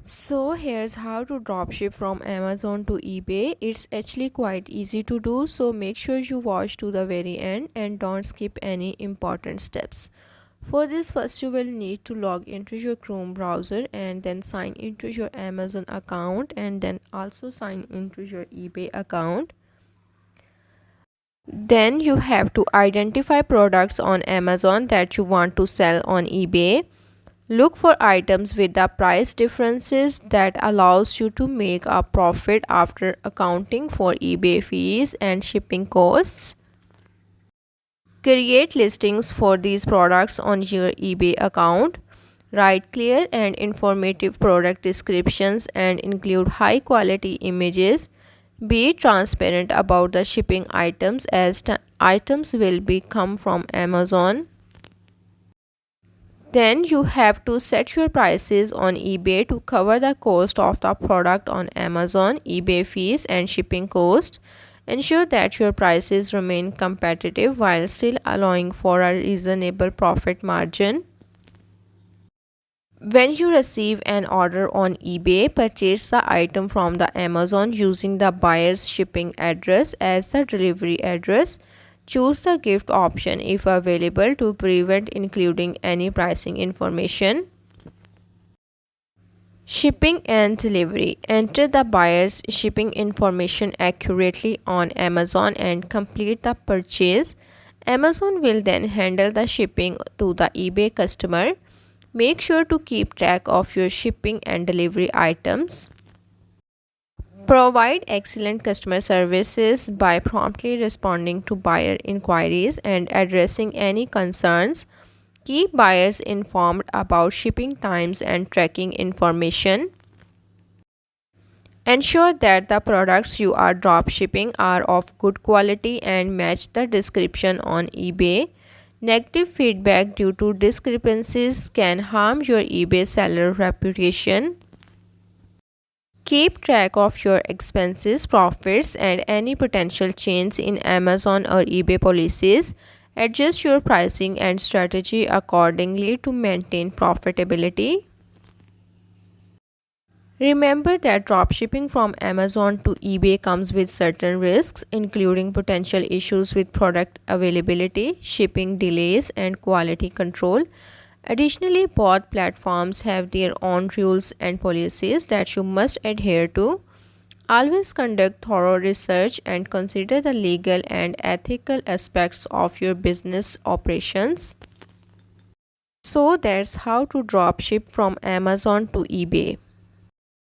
So here's how to dropship from Amazon to eBay. It's actually quite easy to do, so make sure you watch to the very end and don't skip any important steps. For this, first you will need to log into your Chrome browser and then sign into your Amazon account and then also sign into your eBay account. Then you have to identify products on Amazon that you want to sell on eBay. Look for items with the price differences that allows you to make a profit after accounting for eBay fees and shipping costs. Create listings for these products on your eBay account. Write clear and informative product descriptions and include high quality images. Be transparent about the shipping items as items will be come from Amazon. Then you have to set your prices on eBay to cover the cost of the product on Amazon, eBay fees and shipping cost. Ensure that your prices remain competitive while still allowing for a reasonable profit margin. When you receive an order on eBay, purchase the item from the Amazon using the buyer's shipping address as the delivery address. Choose the gift option if available to prevent including any pricing information. Shipping and delivery. Enter the buyer's shipping information accurately on Amazon and complete the purchase. Amazon will then handle the shipping to the eBay customer. Make sure to keep track of your shipping and delivery items. Provide excellent customer services by promptly responding to buyer inquiries and addressing any concerns. Keep buyers informed about shipping times and tracking information. Ensure that the products you are dropshipping are of good quality and match the description on eBay. Negative feedback due to discrepancies can harm your eBay seller reputation. Keep track of your expenses, profits, and any potential change in Amazon or eBay policies. Adjust your pricing and strategy accordingly to maintain profitability. Remember that dropshipping from Amazon to eBay comes with certain risks, including potential issues with product availability, shipping delays, and quality control. Additionally, both platforms have their own rules and policies that you must adhere to. Always conduct thorough research and consider the legal and ethical aspects of your business operations. So that's how to dropship from Amazon to eBay.